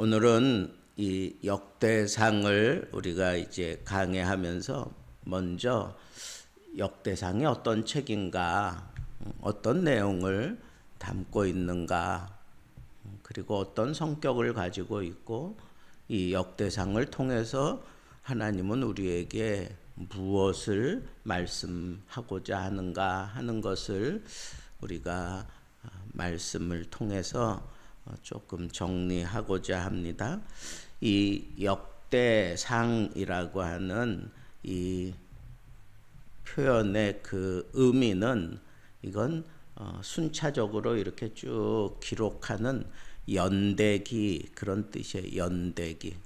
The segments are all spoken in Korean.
오늘은 이 역대상을 우리가 이제 강해하면서 먼저 역대상이 어떤 책인가, 어떤 내용을 담고 있는가, 그리고 어떤 성격을 가지고 있고 이 역대상을 통해서 하나님은 우리에게 무엇을 말씀하고자 하는가 하는 것을 우리가 말씀을 통해서 조금 정리하고자 합니다. 이 역대상이라고 하는 이 표현의 그 의미는 이건 순차적으로 이렇게 쭉 기록하는 연대기 그런 뜻이에요. 연대기.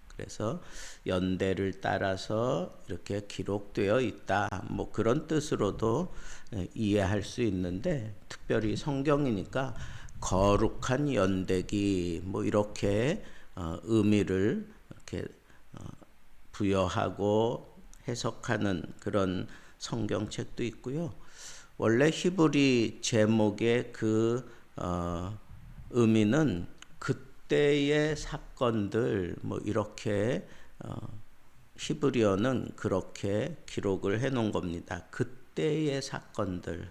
그래서 연대를 따라서 이렇게 기록되어 있다. 뭐 그런 뜻으로도 이해할 수 있는데 특별히 성경이니까 거룩한 연대기 뭐 이렇게 의미를 이렇게 부여하고 해석하는 그런 성경책도 있고요. 원래 히브리 제목의 그 의미는 그때의 사건들 뭐 이렇게 히브리어는 그렇게 기록을 해 놓은 겁니다. 그때의 사건들.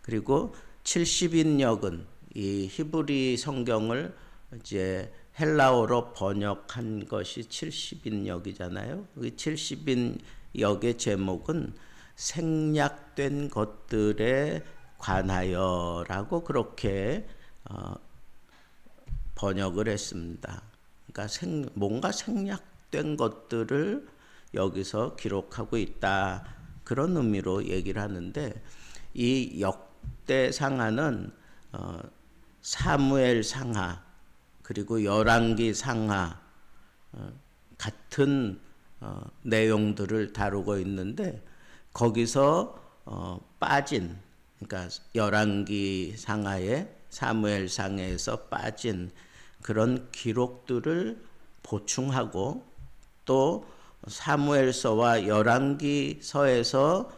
그리고 70인역은 이 히브리 성경을 이제 헬라어로 번역한 것이 70인역이잖아요. 이 70인역의 제목은 생략된 것들에 관하여라고 그렇게 번역을 했습니다. 그러니까 뭔가 생략된 것들을 여기서 기록하고 있다. 그런 의미로 얘기를 하는데 이 역대상하는 사무엘 상하 그리고 열왕기 상하 같은 내용들을 다루고 있는데 거기서 빠진 그러니까 열왕기 상하에 사무엘 상에서 빠진 그런 기록들을 보충하고 또 사무엘서와 열왕기서에서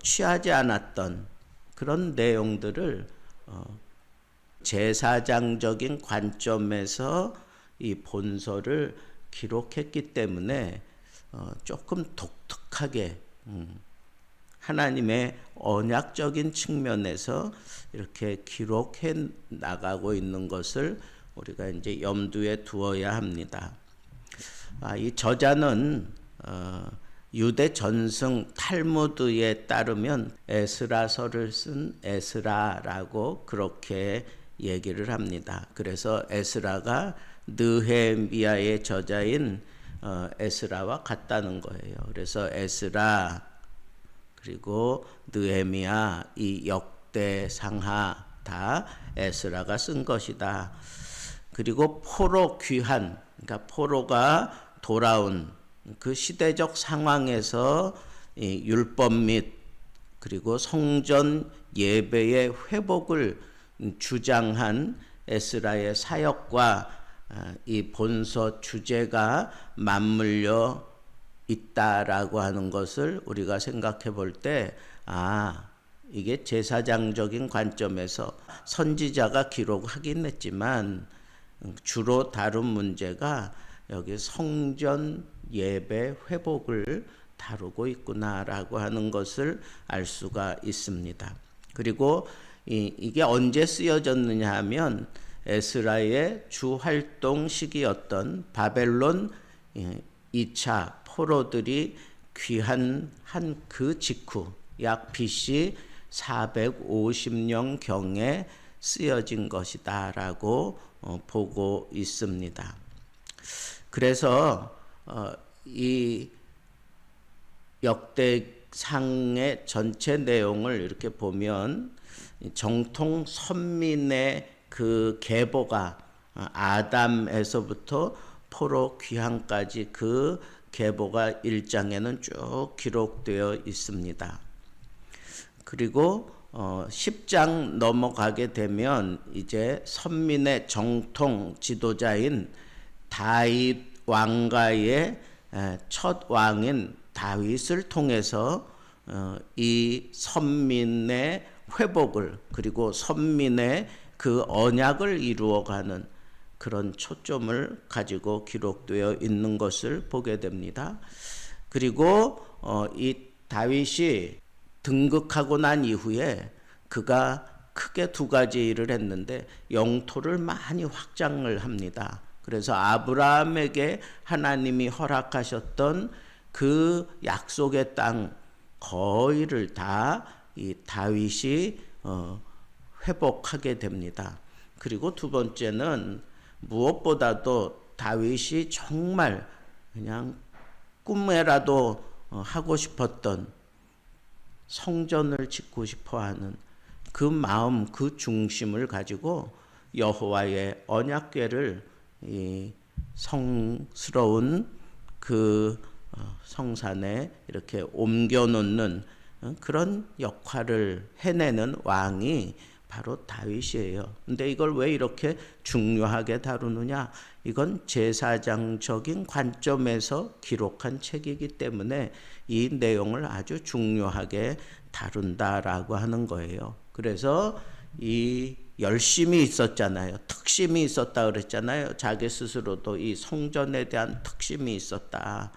취하지 않았던 그런 내용들을 제사장적인 관점에서 이 본서를 기록했기 때문에 조금 독특하게 하나님의 언약적인 측면에서 이렇게 기록해 나가고 있는 것을 우리가 이제 염두에 두어야 합니다. 이 저자는 유대 전승 탈무드에 따르면 에스라서를 쓴 에스라라고 그렇게 얘기를 합니다. 그래서 에스라가 느헤미야의 저자인 에스라와 같다는 거예요. 그래서 에스라 그리고 느헤미야 이 역대상하 다 에스라가 쓴 것이다. 그리고 포로 귀환 그러니까 포로가 돌아온 그 시대적 상황에서 이 율법 및 그리고 성전 예배의 회복을 주장한 에스라의 사역과 이 본서 주제가 맞물려 있다라고 하는 것을 우리가 생각해 볼 때 이게 제사장적인 관점에서 선지자가 기록하긴 했지만 주로 다룬 문제가 여기 성전 예배 회복을 다루고 있구나라고 하는 것을 알 수가 있습니다. 그리고 이게 언제 쓰여졌느냐 하면 에스라의 주 활동 시기였던 바벨론 2차 포로들이 귀환한 그 직후 약 BC 450년경에 쓰여진 것이다라고 보고 있습니다. 그래서 이 역대상의 전체 내용을 이렇게 보면 정통 선민의 그 계보가 아담에서부터 포로 귀환까지 그 계보가 1장에는 쭉 기록되어 있습니다. 그리고 10장 넘어가게 되면 이제 선민의 정통 지도자인 다윗 왕가의 첫 왕인 다윗을 통해서 이 선민의 회복을 그리고 선민의 그 언약을 이루어가는 그런 초점을 가지고 기록되어 있는 것을 보게 됩니다. 그리고 이 다윗이 등극하고 난 이후에 그가 크게 두 가지 일을 했는데 영토를 많이 확장을 합니다. 그래서 아브라함에게 하나님이 허락하셨던 그 약속의 땅 거의를 다 이 다윗이 회복하게 됩니다. 그리고 두 번째는 무엇보다도 다윗이 정말 그냥 꿈에라도 하고 싶었던 성전을 짓고 싶어하는 그 마음, 그 중심을 가지고 여호와의 언약궤를 이 성스러운 그 성산에 이렇게 옮겨 놓는 그런 역할을 해내는 왕이 바로 다윗이에요. 근데 이걸 왜 이렇게 중요하게 다루느냐? 이건 제사장적인 관점에서 기록한 책이기 때문에 이 내용을 아주 중요하게 다룬다라고 하는 거예요. 그래서 이 열심이 있었잖아요. 특심이 있었다 그랬잖아요. 자기 스스로도 이 성전에 대한 특심이 있었다.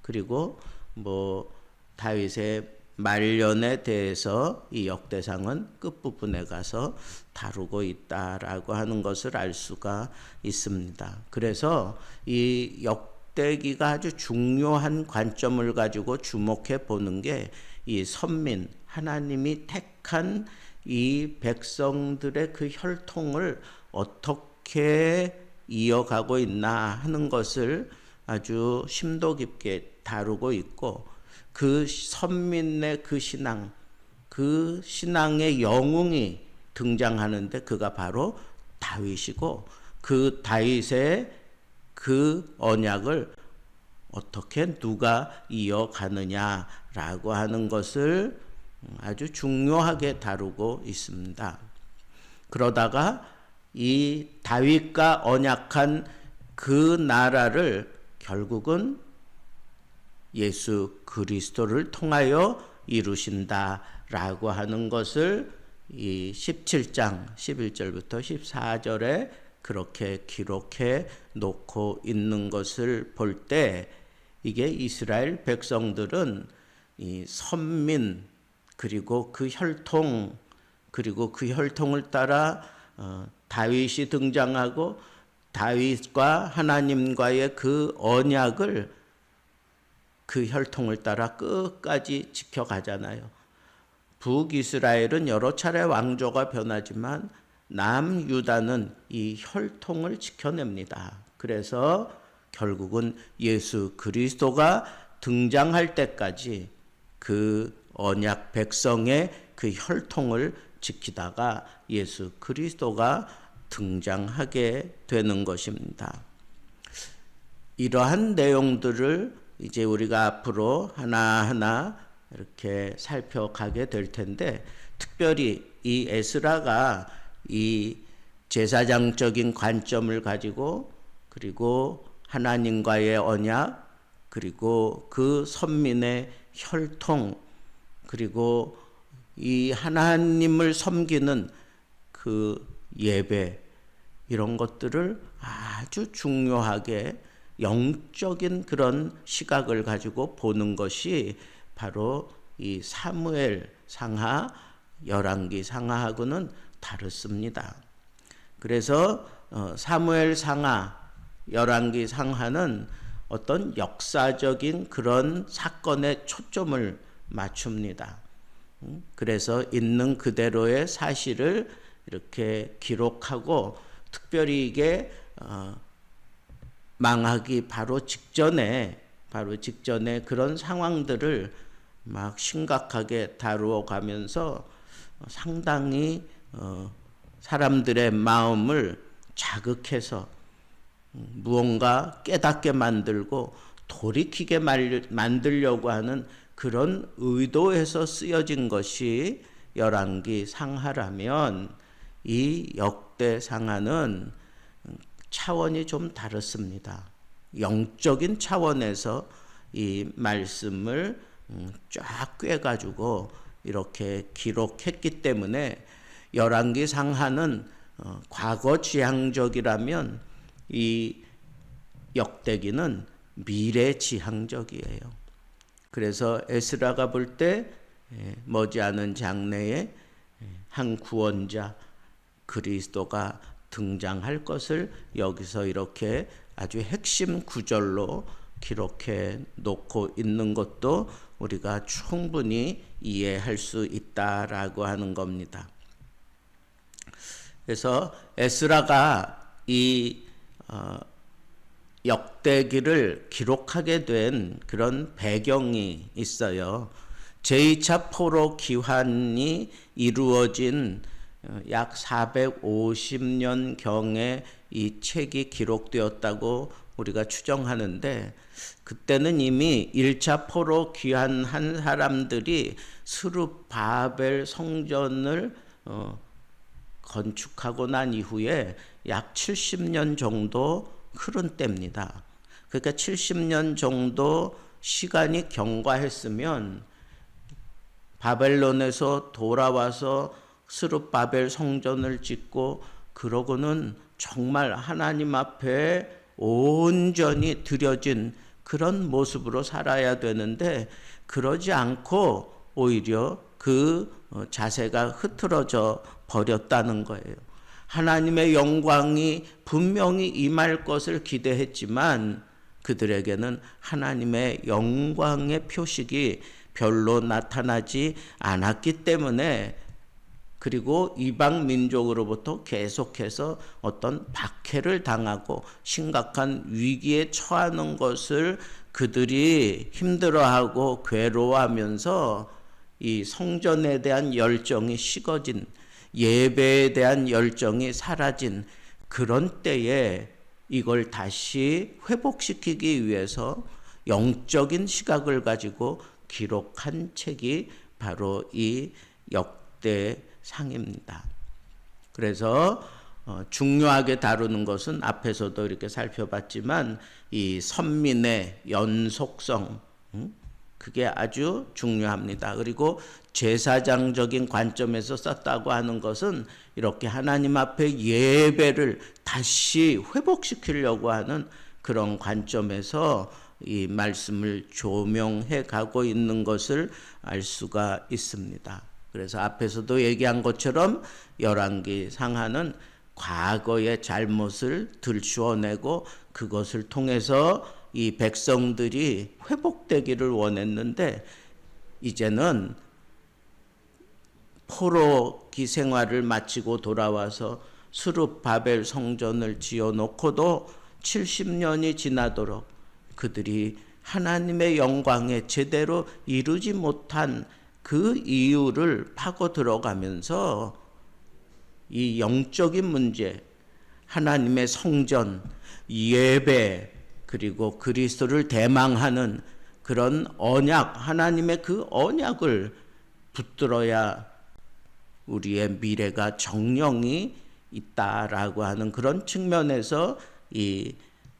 그리고 뭐 다윗의 말년에 대해서 이 역대상은 끝부분에 가서 다루고 있다라고 하는 것을 알 수가 있습니다. 그래서 이 역대기가 아주 중요한 관점을 가지고 주목해 보는 게 이 선민, 하나님이 택한 이 백성들의 그 혈통을 어떻게 이어가고 있나 하는 것을 아주 심도 깊게 다루고 있고, 그 선민의 그 신앙, 그 신앙의 영웅이 등장하는데 그가 바로 다윗이고, 그 다윗의 그 언약을 어떻게 누가 이어가느냐라고 하는 것을 아주 중요하게 다루고 있습니다. 그러다가 이 다윗과 언약한 그 나라를 결국은 예수 그리스도를 통하여 이루신다라고 하는 것을 이 17장 11절부터 14절에 그렇게 기록해 놓고 있는 것을 볼 때, 이게 이스라엘 백성들은 이 선민 그리고 그 혈통, 그리고 그 혈통을 따라 다윗이 등장하고 다윗과 하나님과의 그 언약을 그 혈통을 따라 끝까지 지켜가잖아요. 북이스라엘은 여러 차례 왕조가 변하지만 남유다는 이 혈통을 지켜냅니다. 그래서 결국은 예수 그리스도가 등장할 때까지 그 언약 백성의 그 혈통을 지키다가 예수 그리스도가 등장하게 되는 것입니다. 이러한 내용들을 이제 우리가 앞으로 하나하나 이렇게 살펴가게 될 텐데, 특별히 이 에스라가 이 제사장적인 관점을 가지고, 그리고 하나님과의 언약, 그리고 그 선민의 혈통, 그리고 이 하나님을 섬기는 그 예배, 이런 것들을 아주 중요하게 영적인 그런 시각을 가지고 보는 것이 바로 이 사무엘 상하, 열왕기 상하하고는 다릅니다. 그래서 사무엘 상하, 열왕기 상하는 어떤 역사적인 그런 사건에 초점을 맞춥니다. 그래서 있는 그대로의 사실을 이렇게 기록하고, 특별히 이게 망하기 바로 직전에 그런 상황들을 막 심각하게 다루어 가면서 상당히 사람들의 마음을 자극해서 무언가 깨닫게 만들고 돌이키게 만들려고 하는 그런 의도에서 쓰여진 것이 열왕기 상하라면, 이 역대 상하는 차원이 좀 다릅니다. 영적인 차원에서 이 말씀을 쫙 꿰가지고 이렇게 기록했기 때문에 열왕기 상하는 과거 지향적이라면 이 역대기는 미래 지향적이에요. 그래서 에스라가 볼 때 머지않은 장래에 한 구원자 그리스도가 등장할 것을 여기서 이렇게 아주 핵심 구절로 기록해 놓고 있는 것도 우리가 충분히 이해할 수 있다라고 하는 겁니다. 그래서 에스라가 이 역대기를 기록하게 된 그런 배경이 있어요. 제2차 포로 기환이 이루어진 약 450년경에 이 책이 기록되었다고 우리가 추정하는데, 그때는 이미 1차 포로 귀환한 사람들이 스룹바벨 성전을 건축하고 난 이후에 약 70년 정도 흐른 때입니다. 그러니까 70년 정도 시간이 경과했으면 바벨론에서 돌아와서 스룹바벨 성전을 짓고 그러고는 정말 하나님 앞에 온전히 드려진 그런 모습으로 살아야 되는데, 그러지 않고 오히려 그 자세가 흐트러져 버렸다는 거예요. 하나님의 영광이 분명히 임할 것을 기대했지만 그들에게는 하나님의 영광의 표식이 별로 나타나지 않았기 때문에, 그리고 이방 민족으로부터 계속해서 어떤 박해를 당하고 심각한 위기에 처하는 것을 그들이 힘들어하고 괴로워하면서 이 성전에 대한 열정이 식어진, 예배에 대한 열정이 사라진 그런 때에 이걸 다시 회복시키기 위해서 영적인 시각을 가지고 기록한 책이 바로 이 역대상입니다. 그래서 중요하게 다루는 것은 앞에서도 이렇게 살펴봤지만 이 선민의 연속성, 그게 아주 중요합니다. 그리고 제사장적인 관점에서 썼다고 하는 것은 이렇게 하나님 앞에 예배를 다시 회복시키려고 하는 그런 관점에서 이 말씀을 조명해 가고 있는 것을 알 수가 있습니다. 그래서 앞에서도 얘기한 것처럼 열왕기 상하는 과거의 잘못을 들추어내고 그것을 통해서 이 백성들이 회복되기를 원했는데, 이제는 포로기 생활을 마치고 돌아와서 스룹바벨 성전을 지어놓고도 70년이 지나도록 그들이 하나님의 영광에 제대로 이루지 못한 그 이유를 파고 들어가면서 이 영적인 문제, 하나님의 성전, 예배, 그리고 그리스도를 대망하는 그런 언약, 하나님의 그 언약을 붙들어야 우리의 미래가 정령이 있다라고 하는 그런 측면에서 이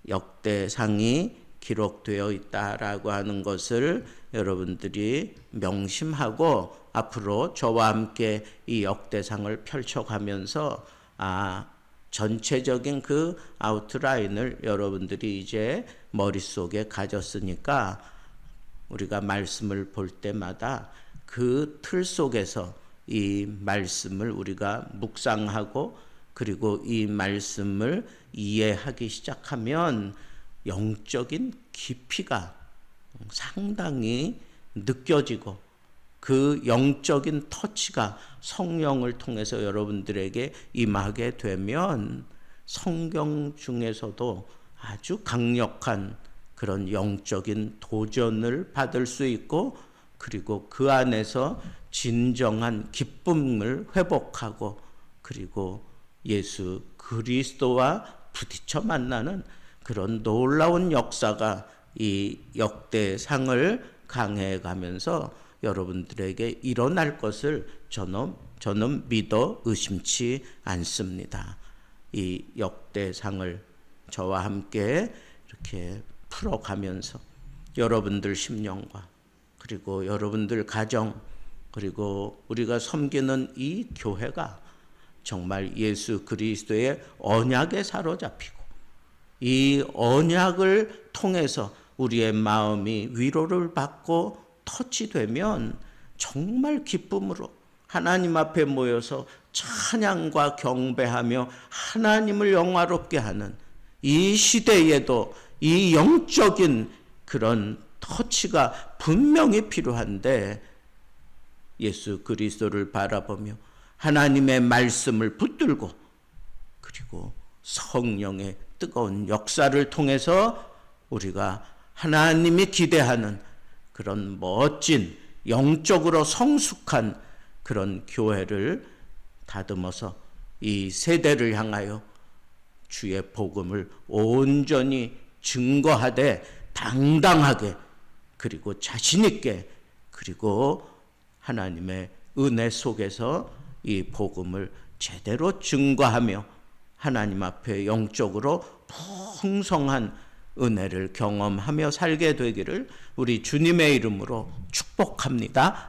역대상이 기록되어 있다라고 하는 것을 여러분들이 명심하고 앞으로 저와 함께 이 역대상을 펼쳐가면서 전체적인 그 아웃라인을 여러분들이 이제 머릿속에 가졌으니까 우리가 말씀을 볼 때마다 그 틀 속에서 이 말씀을 우리가 묵상하고 그리고 이 말씀을 이해하기 시작하면 영적인 깊이가 상당히 느껴지고 그 영적인 터치가 성령을 통해서 여러분들에게 임하게 되면 성경 중에서도 아주 강력한 그런 영적인 도전을 받을 수 있고, 그리고 그 안에서 진정한 기쁨을 회복하고 그리고 예수 그리스도와 부딪혀 만나는 그런 놀라운 역사가 이 역대상을 강해가면서 여러분들에게 일어날 것을 저는 믿어 의심치 않습니다. 이 역대상을 저와 함께 이렇게 풀어가면서 여러분들 심령과 그리고 여러분들 가정, 그리고 우리가 섬기는 이 교회가 정말 예수 그리스도의 언약에 사로잡히고 이 언약을 통해서 우리의 마음이 위로를 받고 터치되면 정말 기쁨으로 하나님 앞에 모여서 찬양과 경배하며 하나님을 영화롭게 하는 이 시대에도 이 영적인 그런 터치가 분명히 필요한데, 예수 그리스도를 바라보며 하나님의 말씀을 붙들고 그리고 성령의 뜨거운 역사를 통해서 우리가 하나님이 기대하는 그런 멋진 영적으로 성숙한 그런 교회를 다듬어서 이 세대를 향하여 주의 복음을 온전히 증거하되 당당하게 그리고 자신 있게 그리고 하나님의 은혜 속에서 이 복음을 제대로 증거하며 하나님 앞에 영적으로 풍성한 은혜를 경험하며 살게 되기를 우리 주님의 이름으로 축복합니다.